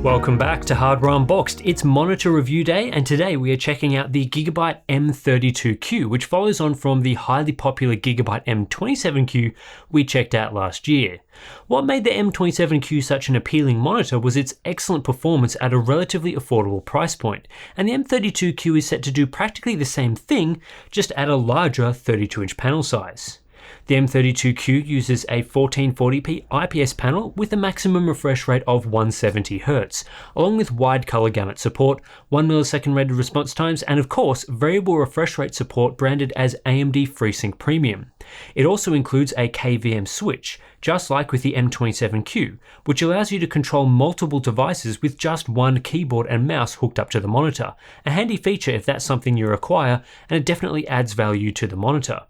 Welcome back to Hardware Unboxed. It's monitor review day, and today we are checking out the Gigabyte M32Q, which follows on from the highly popular Gigabyte M27Q we checked out last year. What made the M27Q such an appealing monitor was its excellent performance at a relatively affordable price point, and the M32Q is set to do practically the same thing, just at a larger 32-inch panel size. The M32Q uses a 1440p IPS panel with a maximum refresh rate of 170Hz, along with wide color gamut support, 1 millisecond rated response times, and of course, variable refresh rate support branded as AMD FreeSync Premium. It also includes a KVM switch, just like with the M27Q, which allows you to control multiple devices with just one keyboard and mouse hooked up to the monitor, a handy feature if that's something you require, and it definitely adds value to the monitor.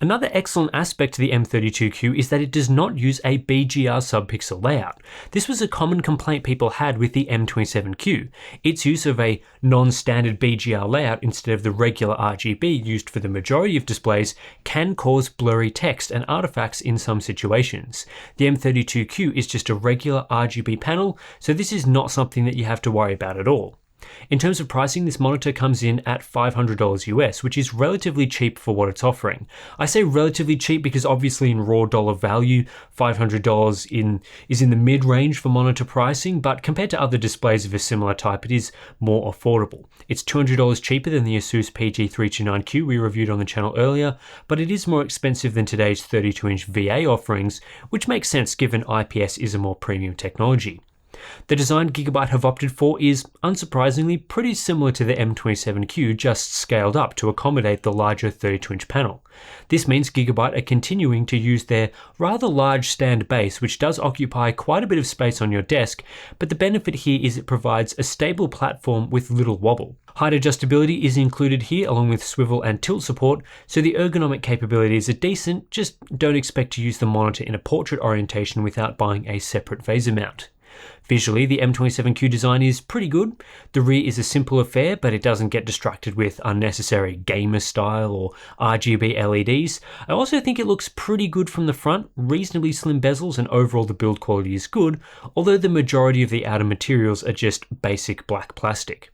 Another excellent aspect to the M32Q is that it does not use a BGR subpixel layout. This was a common complaint people had with the M27Q. Its use of a non-standard BGR layout instead of the regular RGB used for the majority of displays can cause blurry text and artifacts in some situations. The M32Q is just a regular RGB panel, so this is not something that you have to worry about at all. In terms of pricing, this monitor comes in at $500 US, which is relatively cheap for what it's offering. I say relatively cheap because obviously in raw dollar value, $500 is in the mid-range for monitor pricing, but compared to other displays of a similar type, it is more affordable. It's $200 cheaper than the Asus PG329Q we reviewed on the channel earlier, but it is more expensive than today's 32-inch VA offerings, which makes sense given IPS is a more premium technology. The design Gigabyte have opted for is, unsurprisingly, pretty similar to the M27Q, just scaled up to accommodate the larger 32-inch panel. This means Gigabyte are continuing to use their rather large stand base, which does occupy quite a bit of space on your desk, but the benefit here is it provides a stable platform with little wobble. Height adjustability is included here along with swivel and tilt support, so the ergonomic capabilities are decent, just don't expect to use the monitor in a portrait orientation without buying a separate VESA mount. Visually, the M27Q design is pretty good. The rear is a simple affair, but it doesn't get distracted with unnecessary gamer style or RGB LEDs. I also think it looks pretty good from the front, reasonably slim bezels, and overall the build quality is good, although the majority of the outer materials are just basic black plastic.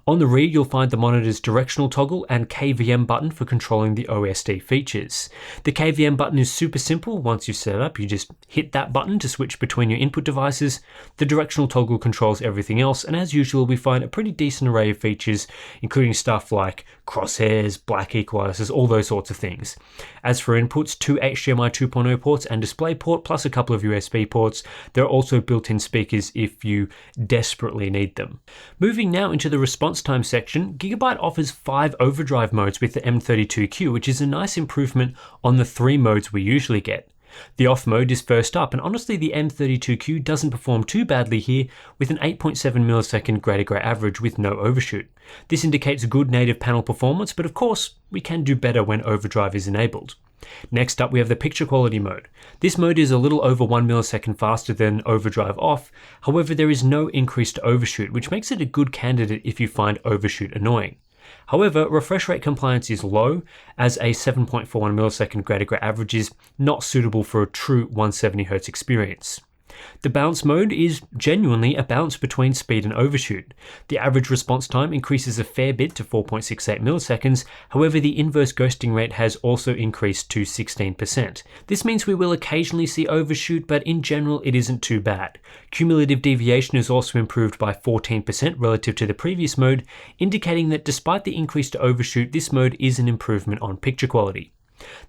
On the rear, you'll find the monitor's directional toggle and KVM button for controlling the OSD features. The KVM button is super simple. Once you've set it up, you just hit that button to switch between your input devices. The directional toggle controls everything else, and as usual, we find a pretty decent array of features, including stuff like crosshairs, black equalizers, all those sorts of things. As for inputs, 2 HDMI 2.0 ports and DisplayPort, plus a couple of USB ports. There are also built-in speakers if you desperately need them. Moving now into the response time section, Gigabyte offers 5 overdrive modes with the M32Q, which is a nice improvement on the 3 modes we usually get. The off mode is first up, and honestly the M32Q doesn't perform too badly here with an 8.7 millisecond grade-to-grade average with no overshoot. This indicates good native panel performance, but of course we can do better when overdrive is enabled. Next up we have the picture quality mode. This mode is a little over 1 millisecond faster than overdrive off, however there is no increase to overshoot, which makes it a good candidate if you find overshoot annoying. However, refresh rate compliance is low, as a 7.41 millisecond grade-to-grade average is not suitable for a true 170Hz experience. The bounce mode is genuinely a bounce between speed and overshoot. The average response time increases a fair bit to 4.68 milliseconds, however the inverse ghosting rate has also increased to 16%. This means we will occasionally see overshoot, but in general it isn't too bad. Cumulative deviation is also improved by 14% relative to the previous mode, indicating that despite the increase to overshoot, this mode is an improvement on picture quality.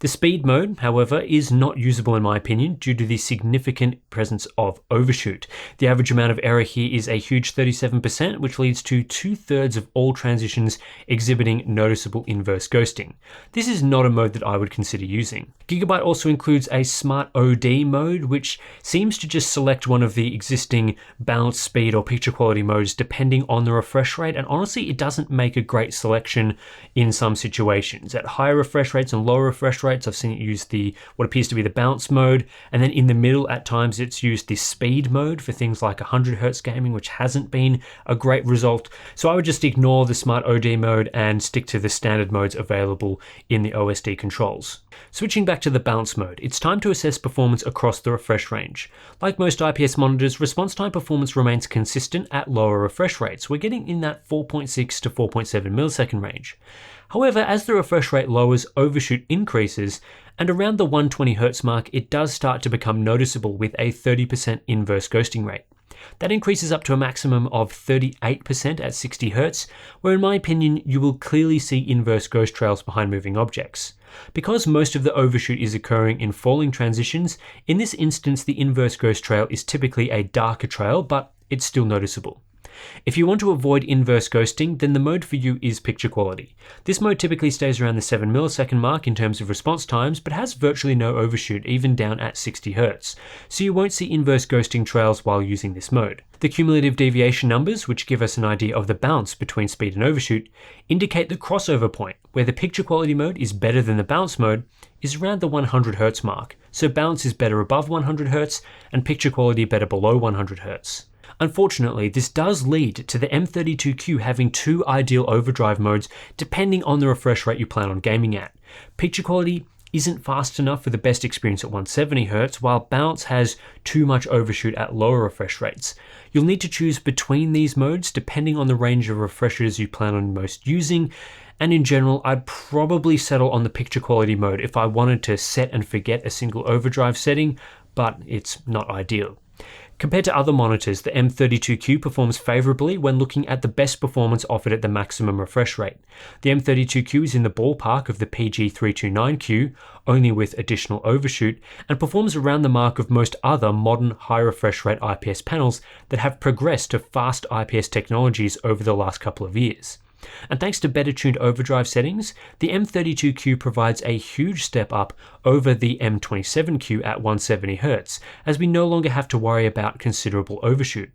The speed mode, however, is not usable in my opinion due to the significant presence of overshoot. The average amount of error here is a huge 37%, which leads to 2/3 of all transitions exhibiting noticeable inverse ghosting. This is not a mode that I would consider using. Gigabyte also includes a Smart OD mode, which seems to just select one of the existing balance speed or picture quality modes depending on the refresh rate, and honestly it doesn't make a great selection in some situations. At higher refresh rates and lower refresh refresh rates. I've seen it use what appears to be the bounce mode, and then in the middle at times it's used the speed mode for things like 100 Hz gaming, which hasn't been a great result. So I would just ignore the Smart OD mode and stick to the standard modes available in the OSD controls. Switching back to the bounce mode, it's time to assess performance across the refresh range. Like most IPS monitors, response time performance remains consistent at lower refresh rates. We're getting in that 4.6 to 4.7 millisecond range. However, as the refresh rate lowers, overshoot increases, and around the 120 Hz mark, it does start to become noticeable with a 30% inverse ghosting rate. That increases up to a maximum of 38% at 60 Hz, where in my opinion, you will clearly see inverse ghost trails behind moving objects. Because most of the overshoot is occurring in falling transitions, in this instance the inverse ghost trail is typically a darker trail, but it's still noticeable. If you want to avoid inverse ghosting, then the mode for you is picture quality. This mode typically stays around the 7 millisecond mark in terms of response times, but has virtually no overshoot, even down at 60 Hz, so you won't see inverse ghosting trails while using this mode. The cumulative deviation numbers, which give us an idea of the bounce between speed and overshoot, indicate the crossover point, where the picture quality mode is better than the bounce mode, is around the 100 Hz mark, so bounce is better above 100 Hz and picture quality better below 100 Hz. Unfortunately, this does lead to the M32Q having two ideal overdrive modes depending on the refresh rate you plan on gaming at. Picture quality isn't fast enough for the best experience at 170 Hz, while bounce has too much overshoot at lower refresh rates. You'll need to choose between these modes depending on the range of refreshers you plan on most using, and in general, I'd probably settle on the picture quality mode if I wanted to set and forget a single overdrive setting, but it's not ideal. Compared to other monitors, the M32Q performs favorably when looking at the best performance offered at the maximum refresh rate. The M32Q is in the ballpark of the PG329Q, only with additional overshoot, and performs around the mark of most other modern high refresh rate IPS panels that have progressed to fast IPS technologies over the last couple of years. And thanks to better tuned overdrive settings, the M32Q provides a huge step up over the M27Q at 170 Hz, as we no longer have to worry about considerable overshoot.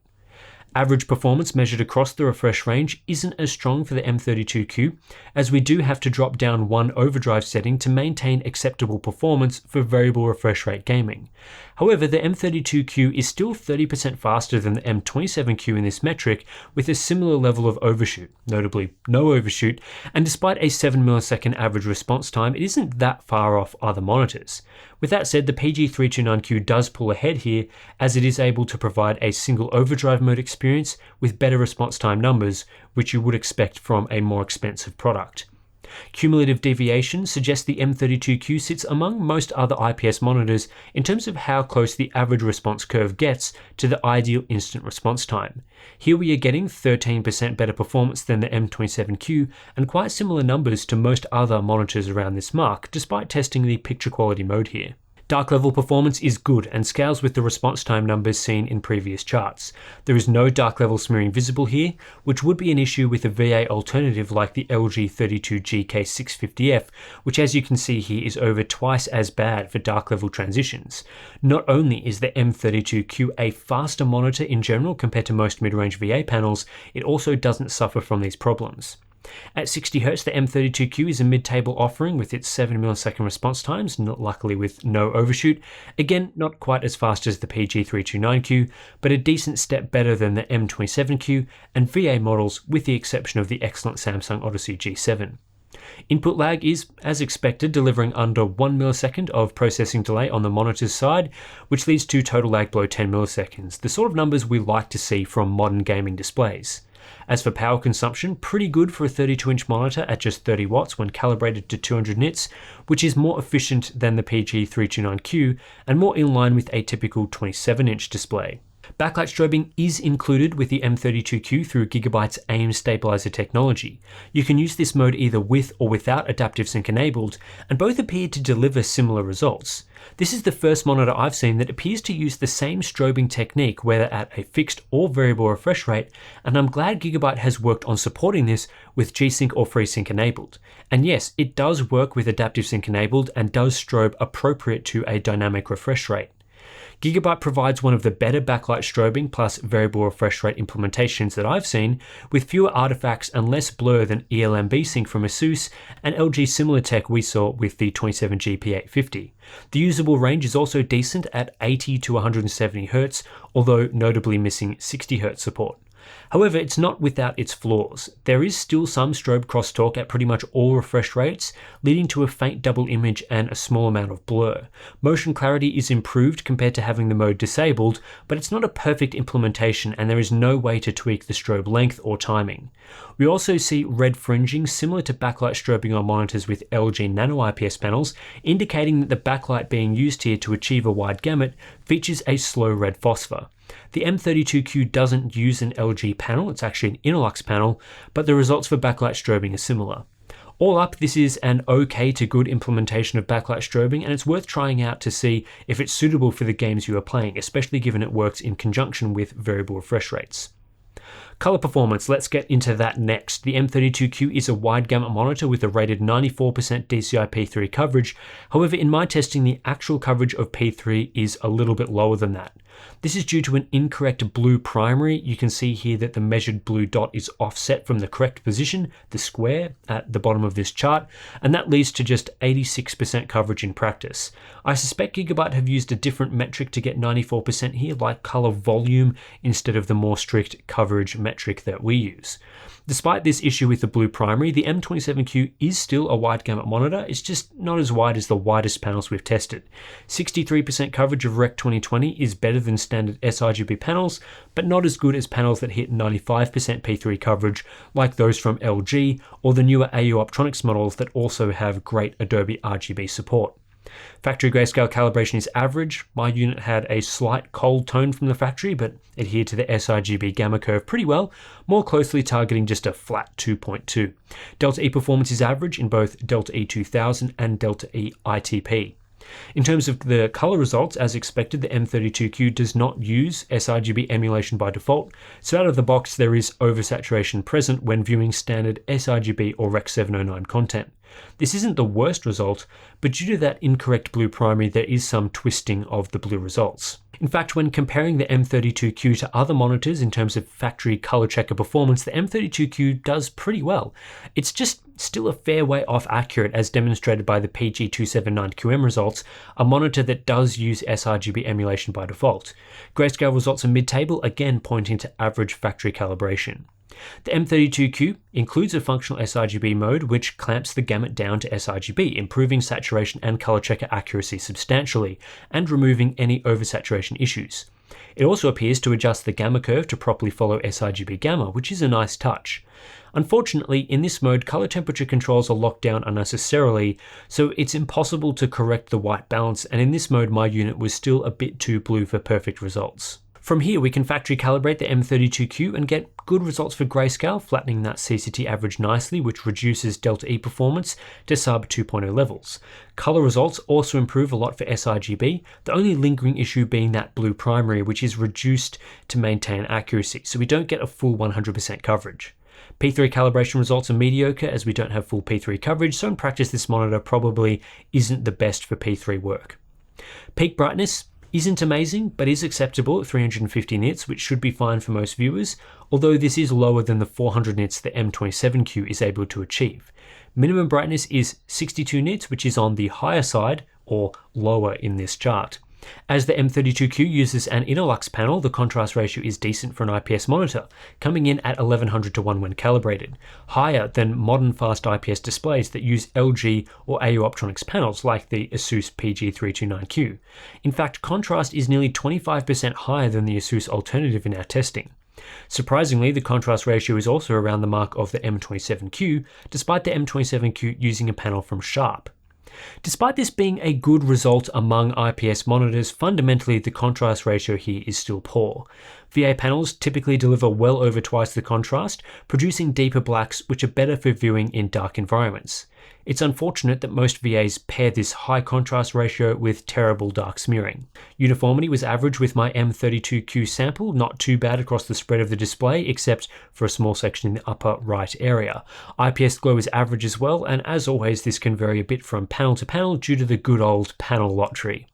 Average performance measured across the refresh range isn't as strong for the M32Q, as we do have to drop down one overdrive setting to maintain acceptable performance for variable refresh rate gaming. However, the M32Q is still 30% faster than the M27Q in this metric, with a similar level of overshoot, notably no overshoot, and despite a 7 millisecond average response time, it isn't that far off other monitors. With that said, the PG329Q does pull ahead here, as it is able to provide a single overdrive mode experience with better response time numbers, which you would expect from a more expensive product. Cumulative deviation suggests the M32Q sits among most other IPS monitors in terms of how close the average response curve gets to the ideal instant response time. Here we are getting 13% better performance than the M27Q and quite similar numbers to most other monitors around this mark, despite testing the picture quality mode here. Dark level performance is good and scales with the response time numbers seen in previous charts. There is no dark level smearing visible here, which would be an issue with a VA alternative like the LG 32GK650F, which as you can see here is over twice as bad for dark level transitions. Not only is the M32Q a faster monitor in general compared to most mid-range VA panels, it also doesn't suffer from these problems. At 60 Hz, the M32Q is a mid-table offering with its 7 millisecond response times, luckily with no overshoot. Again, not quite as fast as the PG329Q, but a decent step better than the M27Q and VA models with the exception of the excellent Samsung Odyssey G7. Input lag is, as expected, delivering under 1 millisecond of processing delay on the monitor's side, which leads to total lag below 10 milliseconds, the sort of numbers we like to see from modern gaming displays. As for power consumption, pretty good for a 32-inch monitor at just 30 watts when calibrated to 200 nits, which is more efficient than the PG329Q and more in line with a typical 27-inch display. Backlight strobing is included with the M32Q through Gigabyte's aim stabilizer technology. You can use this mode either with or without adaptive sync enabled, and both appear to deliver similar results. This is the first monitor I've seen that appears to use the same strobing technique whether at a fixed or variable refresh rate, and I'm glad Gigabyte has worked on supporting this with G-Sync or FreeSync enabled. And yes, it does work with adaptive sync enabled and does strobe appropriate to a dynamic refresh rate. Gigabyte provides one of the better backlight strobing plus variable refresh rate implementations that I've seen, with fewer artifacts and less blur than ELMB Sync from ASUS and LG similar tech we saw with the 27G P850. The usable range is also decent at 80 to 170 Hz, although notably missing 60 Hz support. However, it's not without its flaws. There is still some strobe crosstalk at pretty much all refresh rates, leading to a faint double image and a small amount of blur. Motion clarity is improved compared to having the mode disabled, but it's not a perfect implementation and there is no way to tweak the strobe length or timing. We also see red fringing similar to backlight strobing on monitors with LG Nano IPS panels, indicating that the backlight being used here to achieve a wide gamut features a slow red phosphor. The M32Q doesn't use an LG panel, it's actually an Innolux panel, but the results for backlight strobing are similar. All up, this is an okay to good implementation of backlight strobing, and it's worth trying out to see if it's suitable for the games you are playing, especially given it works in conjunction with variable refresh rates. Color performance, let's get into that next. The M32Q is a wide gamut monitor with a rated 94% DCI P3 coverage. However, in my testing, the actual coverage of P3 is a little bit lower than that. This is due to an incorrect blue primary. You can see here that the measured blue dot is offset from the correct position, the square, at the bottom of this chart, and that leads to just 86% coverage in practice. I suspect Gigabyte have used a different metric to get 94% here, like color volume, instead of the more strict coverage metric that we use. Despite this issue with the blue primary, the M27Q is still a wide gamut monitor. It's just not as wide as the widest panels we've tested. 63% coverage of Rec 2020 is better than standard sRGB panels, but not as good as panels that hit 95% P3 coverage like those from LG or the newer AU Optronics models that also have great Adobe RGB support. Factory grayscale calibration is average. My unit had a slight cold tone from the factory, but adhered to the sRGB gamma curve pretty well, more closely targeting just a flat 2.2. Delta E performance is average in both Delta E 2000 and Delta E ITP. In terms of the color results, as expected, the M32Q does not use sRGB emulation by default, so out of the box there is oversaturation present when viewing standard sRGB or Rec 709 content. This isn't the worst result, but due to that incorrect blue primary, there is some twisting of the blue results. In fact, when comparing the M32Q to other monitors in terms of factory color checker performance, the M32Q does pretty well. It's just still a fair way off accurate, as demonstrated by the PG279QM results, a monitor that does use sRGB emulation by default. Grayscale results are mid-table, again pointing to average factory calibration. The M32Q includes a functional sRGB mode which clamps the gamut down to sRGB, improving saturation and color checker accuracy substantially and removing any oversaturation issues. It also appears to adjust the gamma curve to properly follow sRGB gamma, which is a nice touch. Unfortunately, in this mode, color temperature controls are locked down unnecessarily, so it's impossible to correct the white balance, and in this mode my unit was still a bit too blue for perfect results. From here, we can factory calibrate the M32Q and get good results for grayscale, flattening that CCT average nicely, which reduces Delta E performance to sub 2.0 levels. Color results also improve a lot for sRGB, the only lingering issue being that blue primary, which is reduced to maintain accuracy, so we don't get a full 100% coverage. P3 calibration results are mediocre as we don't have full P3 coverage, so in practice this monitor probably isn't the best for P3 work. Peak brightness isn't amazing, but is acceptable at 350 nits, which should be fine for most viewers, although this is lower than the 400 nits the M27Q is able to achieve. Minimum brightness is 62 nits, which is on the higher side, or lower in this chart. As the M32Q uses an Innolux panel, the contrast ratio is decent for an IPS monitor, coming in at 1100:1 when calibrated, higher than modern fast IPS displays that use LG or AU Optronics panels like the ASUS PG329Q. In fact, contrast is nearly 25% higher than the ASUS alternative in our testing. Surprisingly, the contrast ratio is also around the mark of the M27Q, despite the M27Q using a panel from Sharp. Despite this being a good result among IPS monitors, fundamentally the contrast ratio here is still poor. VA panels typically deliver well over twice the contrast, producing deeper blacks which are better for viewing in dark environments. It's unfortunate that most VAs pair this high contrast ratio with terrible dark smearing. Uniformity was average with my M32Q sample, not too bad across the spread of the display except for a small section in the upper right area. IPS glow is average as well, and as always this can vary a bit from panel to panel due to the good old panel lottery.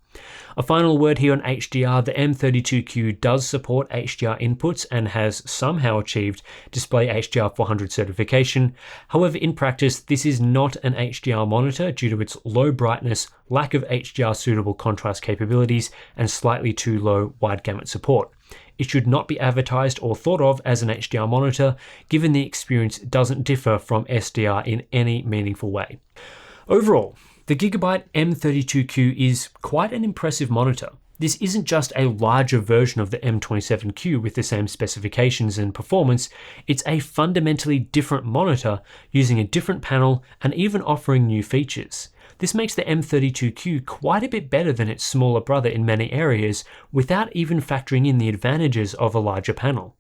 A final word here on HDR, the M32Q does support HDR inputs and has somehow achieved Display HDR 400 certification. However, in practice, this is not an HDR monitor due to its low brightness, lack of HDR suitable contrast capabilities, and slightly too low wide gamut support. It should not be advertised or thought of as an HDR monitor, given the experience doesn't differ from SDR in any meaningful way. Overall, the Gigabyte M32Q is quite an impressive monitor. This isn't just a larger version of the M27Q with the same specifications and performance, it's a fundamentally different monitor using a different panel and even offering new features. This makes the M32Q quite a bit better than its smaller brother in many areas without even factoring in the advantages of a larger panel.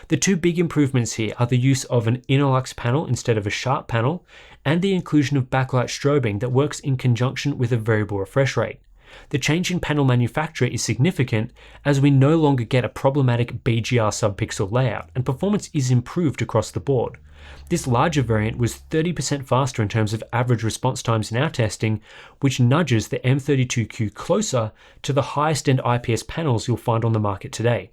The two big improvements here are the use of an interlux panel instead of a sharp panel, and the inclusion of backlight strobing that works in conjunction with a variable refresh rate. The change in panel manufacturer is significant as we no longer get a problematic BGR subpixel layout, and performance is improved across the board. This larger variant was 30% faster in terms of average response times in our testing, which nudges the M32Q closer to the highest end IPS panels you'll find on the market today.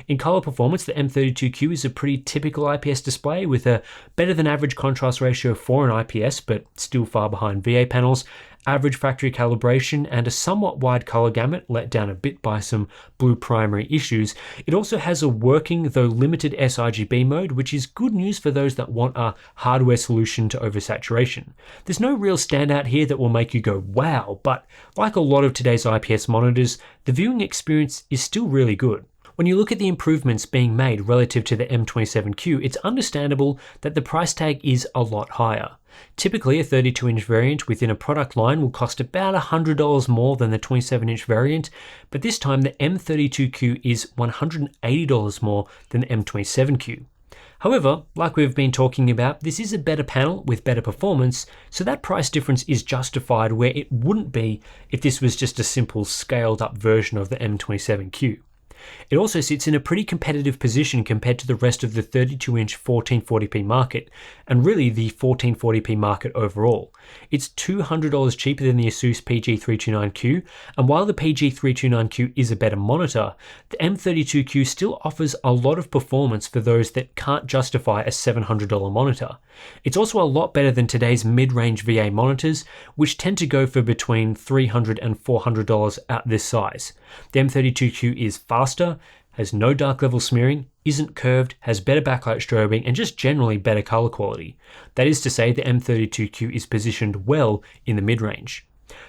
In color performance, the M32Q is a pretty typical IPS display with a better than average contrast ratio for an IPS, but still far behind VA panels, average factory calibration, and a somewhat wide color gamut let down a bit by some blue primary issues. It also has a working, though limited sRGB mode, which is good news for those that want a hardware solution to oversaturation. There's no real standout here that will make you go wow, but like a lot of today's IPS monitors, the viewing experience is still really good. When you look at the improvements being made relative to the M27Q, it's understandable that the price tag is a lot higher. Typically, a 32-inch variant within a product line will cost about $100 more than the 27-inch variant, but this time the M32Q is $180 more than the M27Q. However, like we've been talking about, this is a better panel with better performance, so that price difference is justified where it wouldn't be if this was just a simple scaled up version of the M27Q. It also sits in a pretty competitive position compared to the rest of the 32-inch 1440p market, and really the 1440p market overall. It's $200 cheaper than the Asus PG329Q, and while the PG329Q is a better monitor, the M32Q still offers a lot of performance for those that can't justify a $700 monitor. It's also a lot better than today's mid-range VA monitors, which tend to go for between $300 and $400 at this size. The M32Q is faster, has no dark level smearing, isn't curved, has better backlight strobing, and just generally better color quality. That is to say, the M32Q is positioned well in the mid-range.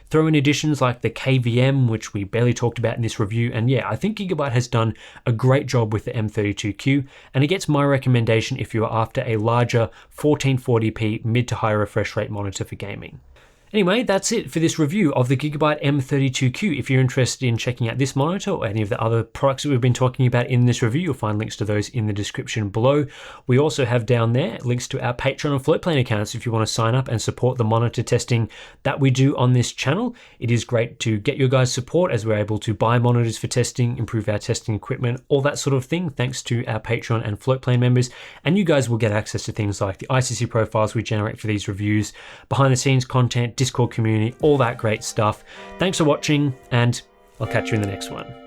Throw in additions like the KVM, which we barely talked about in this review, and yeah, I think Gigabyte has done a great job with the M32Q, and it gets my recommendation if you are after a larger 1440p mid to high refresh rate monitor for gaming. Anyway, that's it for this review of the Gigabyte M32Q. If you're interested in checking out this monitor or any of the other products that we've been talking about in this review, you'll find links to those in the description below. We also have down there links to our Patreon and Floatplane accounts if you want to sign up and support the monitor testing that we do on this channel. It is great to get your guys' support as we're able to buy monitors for testing, improve our testing equipment, all that sort of thing, thanks to our Patreon and Floatplane members. And you guys will get access to things like the ICC profiles we generate for these reviews, behind the scenes content, Discord community, all that great stuff. Thanks for watching, and I'll catch you in the next one.